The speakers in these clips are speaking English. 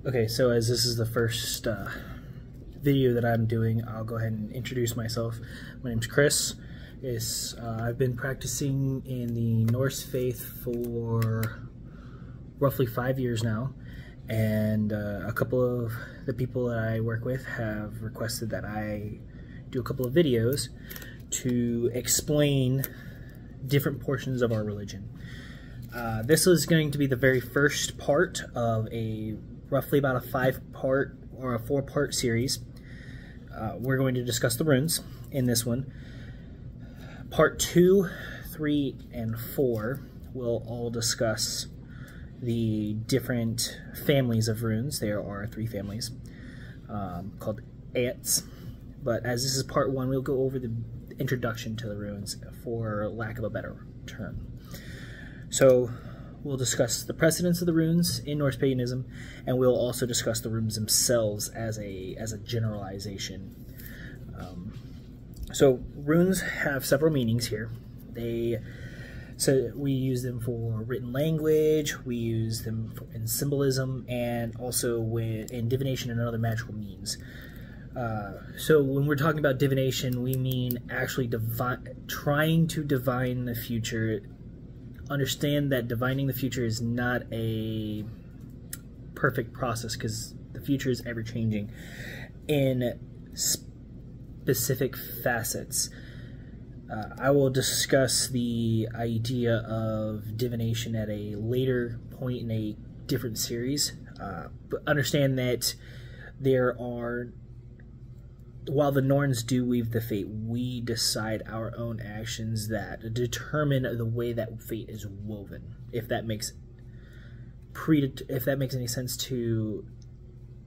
Okay, so as this is the first video that I'm doing, I'll go ahead and introduce myself. My name's Chris. I've been practicing in the Norse faith for roughly 5 years now, and a couple of the people that I work with have requested that I do a couple of videos to explain different portions of our religion. This is going to be the very first part of roughly about a 5-part or a 4-part series. We're going to discuss the runes in this one. Part 2, 3, and 4 will all discuss the different families of runes. There are 3 families called Aets. But as this is part 1, we'll go over the introduction to the runes, for lack of a better term. So we'll discuss the precedence of the runes in Norse paganism, and we'll also discuss the runes themselves as a generalization. So runes have several meanings here. So we use them for written language, we use them in symbolism, and also in divination and other magical means. So when we're talking about divination, we mean actually trying to divine the future. Understand that divining the future is not a perfect process, because the future is ever-changing in specific facets. I will discuss the idea of divination at a later point in a different series, but understand that while the Norns do weave the fate, we decide our own actions that determine the way that fate is woven. If that makes any sense to,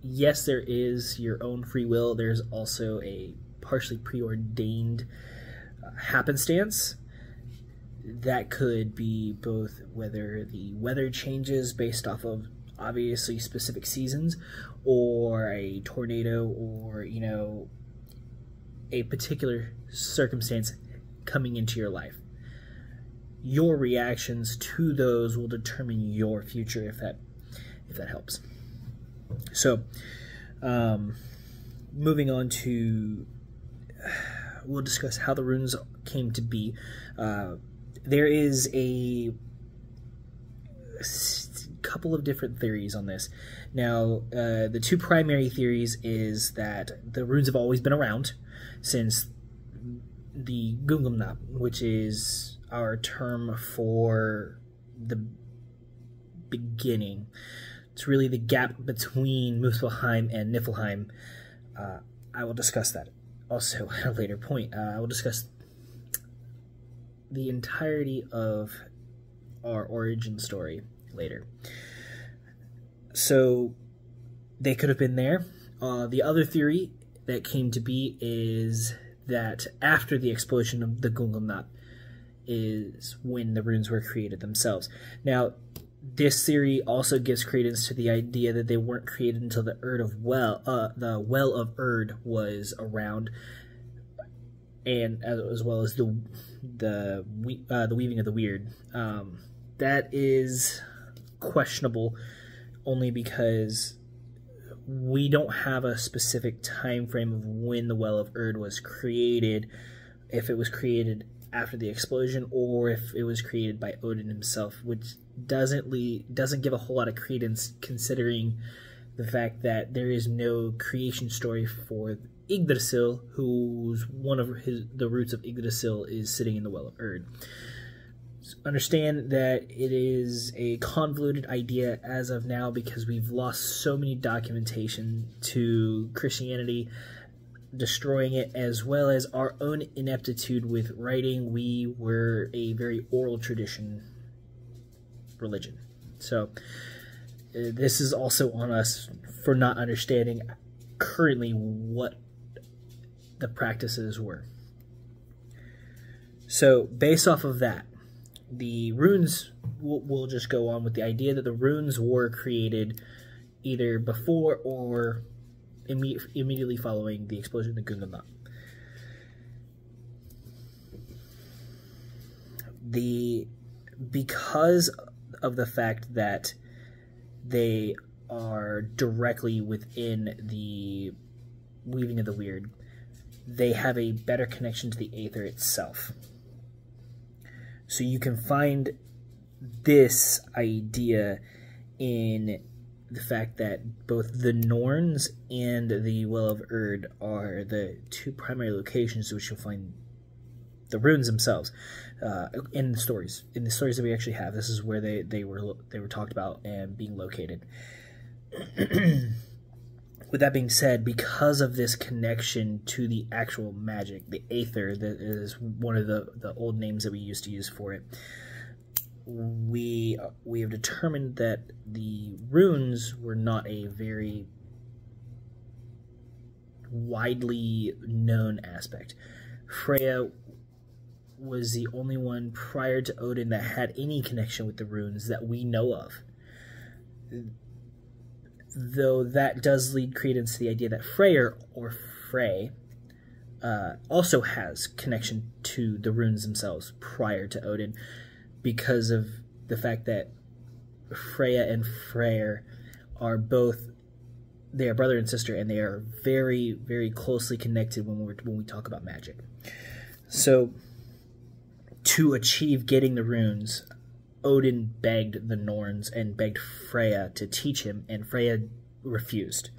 yes, there is your own free will. There's also a partially preordained happenstance that could be both whether the weather changes based off of obviously specific seasons, or a tornado, or a particular circumstance coming into your life. Your reactions to those will determine your future, if that helps. So, moving on to, we'll discuss how the runes came to be. There is a couple of different theories on this. Now, the 2 primary theories is that the runes have always been around since the Gungamnap, which is our term for the beginning. It's really the gap between Muspelheim and Niflheim. I will discuss that also at a later point. I will discuss the entirety of our origin story later. So they could have been there. The other theory that came to be is that after the explosion of the Gungamnap is when the runes were created themselves. Now, this theory also gives credence to the idea that they weren't created until the Well of Erd was around, and as well as the weaving of the weird. That is questionable, only because we don't have a specific time frame of when the Well of Erd was created, if it was created after the explosion or if it was created by Odin himself, which doesn't give a whole lot of credence, considering the fact that there is no creation story for Yggdrasil, who's one of the roots of Yggdrasil is sitting in the Well of Erd. Understand that it is a convoluted idea as of now, because we've lost so many documentation to Christianity, destroying it, as well as our own ineptitude with writing. We were a very oral tradition religion. So this is also on us for not understanding currently what the practices were. So based off of that, the runes, we'll just go on with the idea that the runes were created either before or immediately following the explosion of the Gungamnap. Because of the fact that they are directly within the weaving of the weird, they have a better connection to the aether itself. So you can find this idea in the fact that both the Norns and the Well of Erd are the two primary locations which you'll find the runes themselves in the stories. In the stories that we actually have, this is where they were talked about and being located. With that being said, because of this connection to the actual magic, the aether, that is one of the old names that we used to use for it, we have determined that the runes were not a very widely known aspect. Freya was the only one prior to Odin that had any connection with the runes that we know of. Though that does lead credence to the idea that Freyr, or Frey, also has connection to the runes themselves prior to Odin, because of the fact that Freya and Freyr are both, they are brother and sister, and they are very, very closely connected when we talk about magic. So, to achieve getting the runes, Odin begged the Norns and begged Freya to teach him, and Freya refused.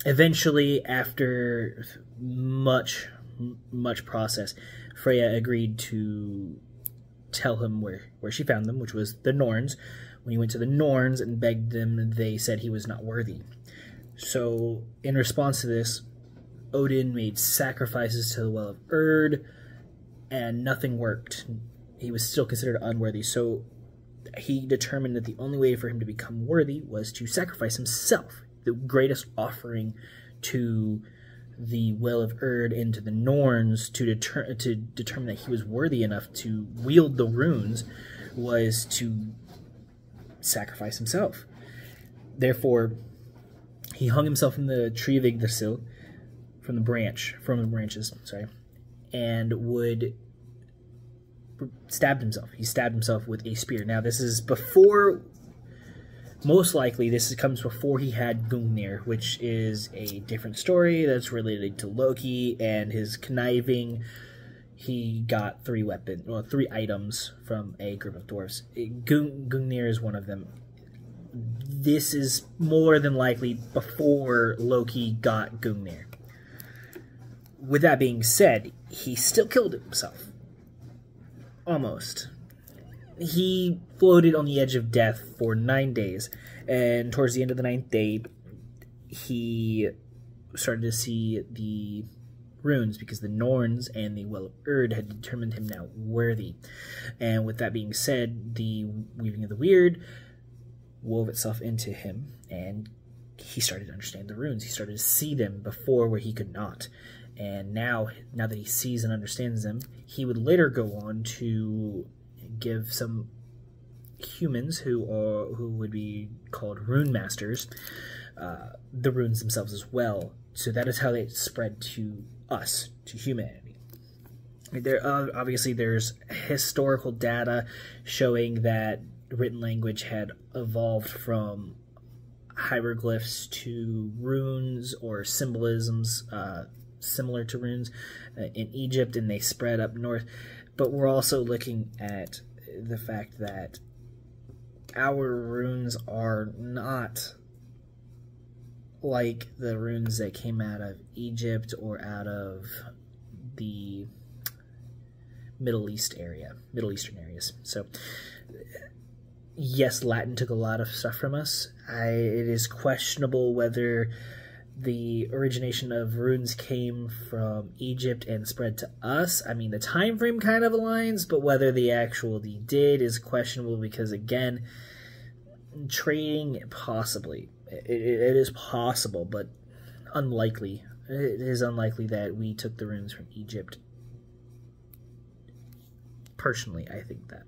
Eventually, after much process, Freya agreed to tell him where she found them, which was the Norns. When he went to the Norns and begged them, they said he was not worthy. So, in response to this, Odin made sacrifices to the Well of Erd, and nothing worked. He was still considered unworthy, so he determined that the only way for him to become worthy was to sacrifice himself, the greatest offering to the Well of Erd and to the Norns to determine that he was worthy enough to wield the runes was to sacrifice himself. Therefore, he hung himself from the tree of Yggdrasil, from the branches, and would stabbed himself. He stabbed himself with a spear. Now, this is before, most likely, this comes before he had Gungnir, which is a different story that's related to Loki and his conniving. He got 3 items from a group of dwarves. Gungnir is one of them. This is more than likely before Loki got Gungnir. With that being said, he still killed himself. Almost. He floated on the edge of death for 9 days, and towards the end of the 9th day, he started to see the runes, because the Norns and the Well of Erd had determined him now worthy. And with that being said, the weaving of the weird wove itself into him, and he started to understand the runes. He started to see them before where he could not. And now that he sees and understands them, he would later go on to give some humans who would be called rune masters the runes themselves as well. So that is how they spread to us, to humanity. Obviously, there's historical data showing that written language had evolved from hieroglyphs to runes or symbolisms similar to runes in Egypt, and they spread up north. But we're also looking at the fact that our runes are not like the runes that came out of Egypt or out of the Middle Eastern areas. So yes, Latin took a lot of stuff from us. It is questionable whether the origination of runes came from Egypt and spread to us. I mean, the time frame kind of aligns, but whether they actually did is questionable, because again, trading, possibly. It is possible, but unlikely. It is unlikely that we took the runes from Egypt. Personally, I think that.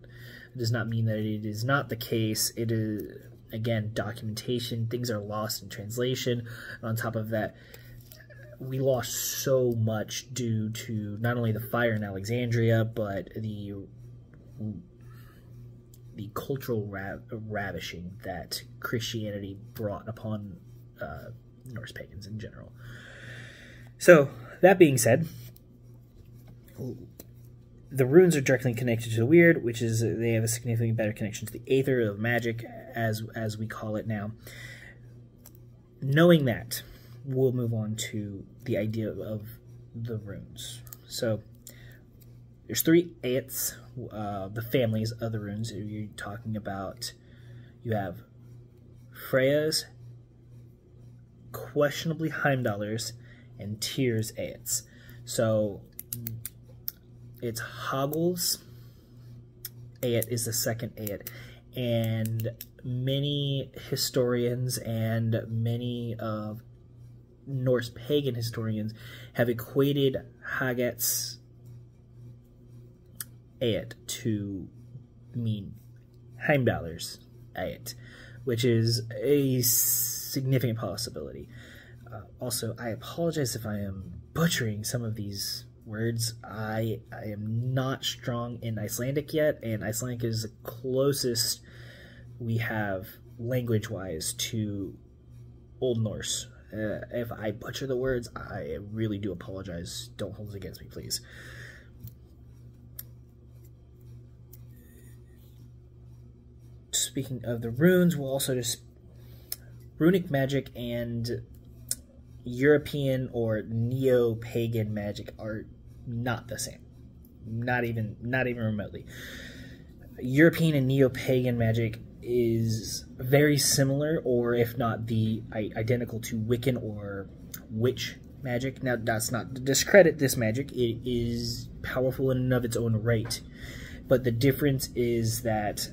It does not mean that it is not the case. It is, again, documentation. Things are lost in translation. And on top of that, we lost so much due to not only the fire in Alexandria, but the the cultural ravishing that Christianity brought upon Norse pagans in general. So, that being said, the runes are directly connected to the weird, which is they have a significantly better connection to the aether of magic, as we call it now. Knowing that, we'll move on to the idea of the runes. So, there's 3 Aets, the families of the runes. You're talking about, you have Freya's, questionably Heimdallr's, and Tyr's Aets. So, it's Hagal's Aet is the second Aet, and many historians and many of Norse pagan historians have equated Haget's Aet to mean Heimdallr's Aet, which is a significant possibility. Also, I apologize if I am butchering some of these words. I am not strong in Icelandic yet, and Icelandic is the closest we have language-wise to Old Norse. If I butcher the words, I really do apologize. Don't hold it against me, please. Speaking of the runes, we'll also just... Runic magic and European or neo-pagan magic are not the same. Not even remotely. European and neo-pagan magic is very similar, or if not identical to Wiccan or witch magic. Now, that's not to discredit this magic. It is powerful in and of its own right. But the difference is that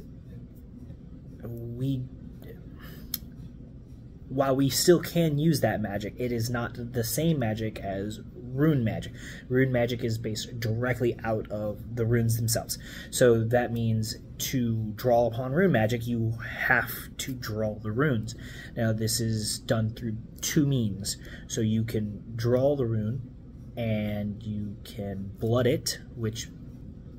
while we still can use that magic, it is not the same magic as rune magic. Rune magic is based directly out of the runes themselves. So that means to draw upon rune magic, you have to draw the runes. Now, this is done through 2 means. So you can draw the rune, and you can blood it, which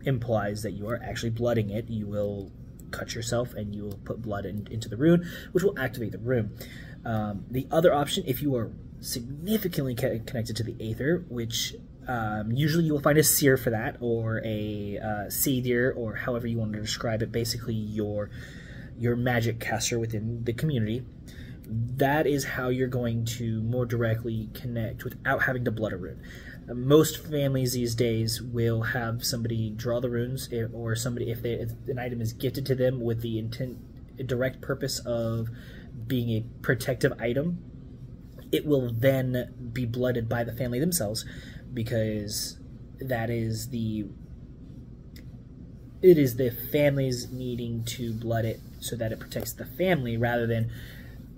implies that you are actually blooding it. You will cut yourself, and you will put blood into the rune, which will activate the rune. The other option, if you are significantly connected to the aether, which usually you will find a seer for that, or a seer, or however you want to describe it, basically your magic caster within the community. That is how you're going to more directly connect without having to blood a rune. Most families these days will have somebody draw the runes, or somebody, if an item is gifted to them with the direct purpose of being a protective item, it will then be blooded by the family themselves, because it is the families needing to blood it so that it protects the family, rather than,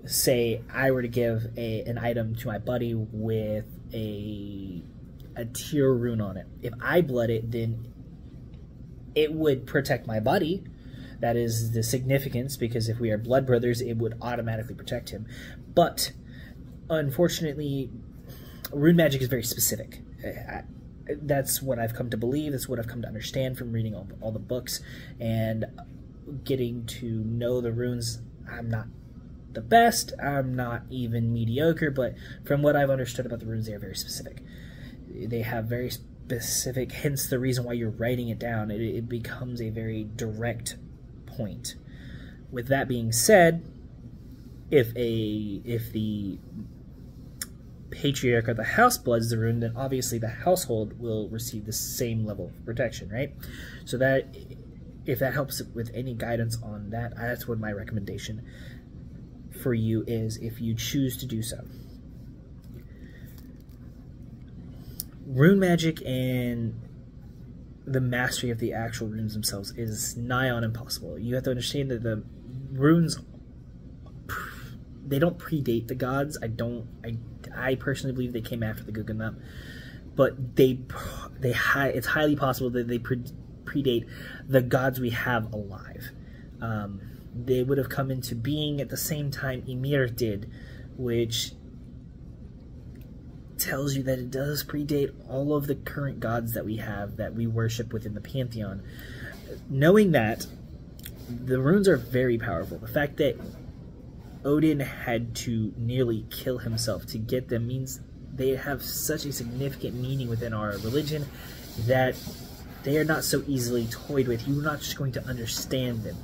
say, I were to give an item to my buddy with a Tyr rune on it. If I blood it, then it would protect my buddy. That is the significance, because if we are blood brothers, it would automatically protect him. But unfortunately, rune magic is very specific. That's what I've come to believe. That's what I've come to understand from reading all the books and getting to know the runes. I'm not the best. I'm not even mediocre, but from what I've understood about the runes, they are very specific. They have very specific, hence the reason why you're writing it down. It becomes a very direct point. With that being said, if the patriarch of the house bloods the rune, then obviously the household will receive the same level of protection, right? So that, if that helps with any guidance on that, that's what my recommendation for you is, if you choose to do so. Rune magic and the mastery of the actual runes themselves is nigh on impossible. You have to understand that the runes, they don't predate the gods. I personally believe they came after the Guggenheim, but it's highly possible that they predate the gods we have alive. They would have come into being at the same time Ymir did, which tells you that it does predate all of the current gods that we have, that we worship within the pantheon. Knowing that, the runes are very powerful. The fact that Odin had to nearly kill himself to get them means they have such a significant meaning within our religion that they are not so easily toyed with. You're not just going to understand them.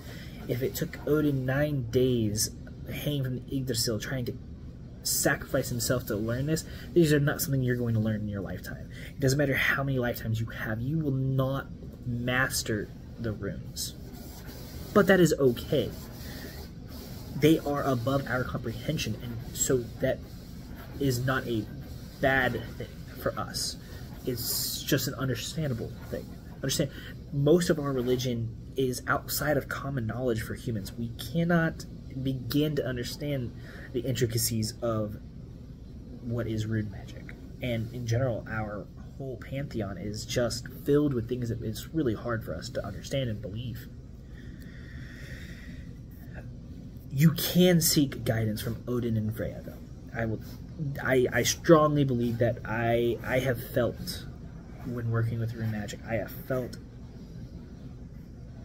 If it took Odin 9 days hanging from the Yggdrasil trying to sacrifice himself to learn this, these are not something you're going to learn in your lifetime. It doesn't matter how many lifetimes you have, you will not master the runes. But that is okay. They are above our comprehension, and so that is not a bad thing for us. It's just an understandable thing. Understand, most of our religion is outside of common knowledge for humans. We cannot begin to understand the intricacies of what is rune magic. And in general, our whole pantheon is just filled with things that it's really hard for us to understand and believe. You can seek guidance from Odin and Freya, though. I strongly believe that I have felt when working with rune magic, I have felt,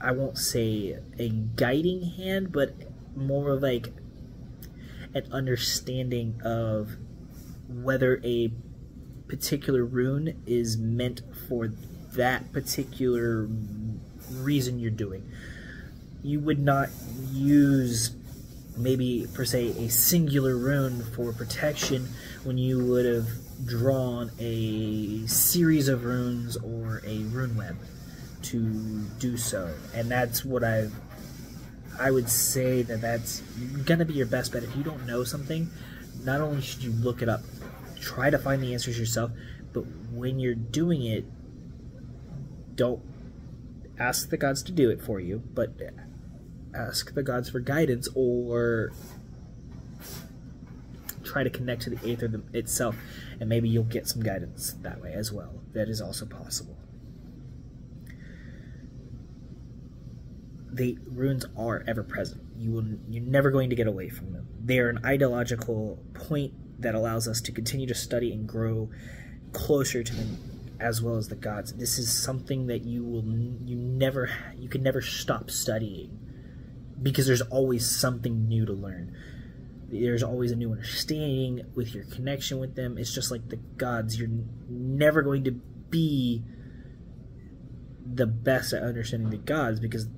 I won't say a guiding hand, but more of like an understanding of whether a particular rune is meant for that particular reason you're doing. You would not use maybe per se a singular rune for protection when you would have drawn a series of runes or a rune web to do so. And that's what I would say that's gonna be your best bet. If you don't know something, not only should you look it up, try to find the answers yourself, but when you're doing it, don't ask the gods to do it for you, but ask the gods for guidance, or try to connect to the Aether itself, and maybe you'll get some guidance that way as well. That is also possible. The runes are ever present. You're never going to get away from them. They are an ideological point that allows us to continue to study and grow closer to them, as well as the gods. This is something that you can never stop studying, because there's always something new to learn. There's always a new understanding with your connection with them. It's just like the gods. You're never going to be the best at understanding the gods, because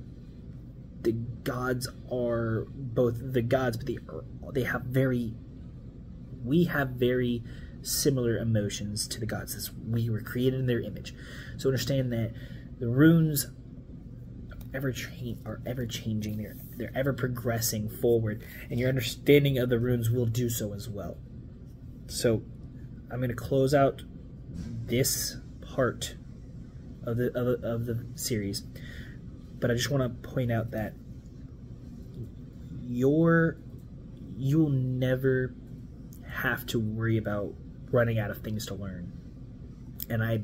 the gods are both the gods, but we have very similar emotions to the gods, as we were created in their image. So understand that the runes are ever changing. They're ever progressing forward, and your understanding of the runes will do so as well. So I'm going to close out this part of the series, but I just want to point out that you'll never have to worry about running out of things to learn, and I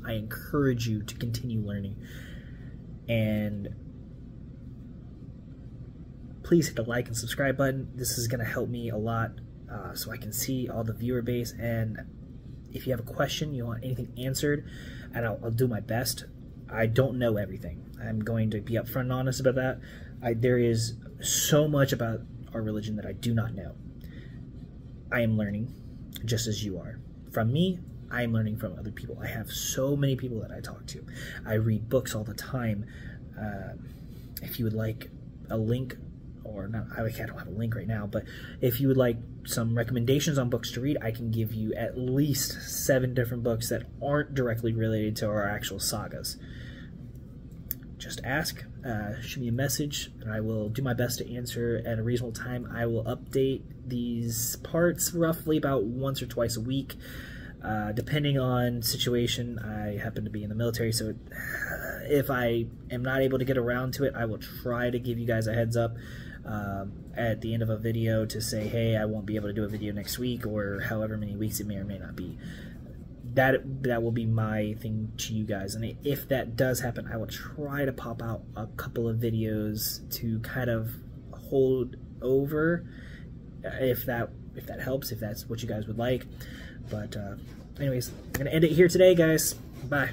encourage you to continue learning. And please hit the like and subscribe button. This is going to help me a lot, so I can see all the viewer base. And if you have a question, you want anything answered, and I'll do my best. I don't know everything. I'm going to be upfront and honest about that. There is so much about our religion that I do not know. I am learning, just as you are. From me, I am learning from other people. I have so many people that I talk to. I read books all the time. If you would like a link, or not, I don't have a link right now, but if you would like some recommendations on books to read, I can give you at least 7 different books that aren't directly related to our actual sagas. Just ask, shoot me a message, and I will do my best to answer at a reasonable time. I will update these parts roughly about once or twice a week. Depending on situation. I happen to be in the military, so if I am not able to get around to it, I will try to give you guys a heads up at the end of a video to say, hey, I won't be able to do a video next week, or however many weeks it may or may not be. That will be my thing to you guys, and if that does happen, I will try to pop out a couple of videos to kind of hold over, if that helps, if that's what you guys would like. But anyways, I'm going to end it here today, guys. Bye.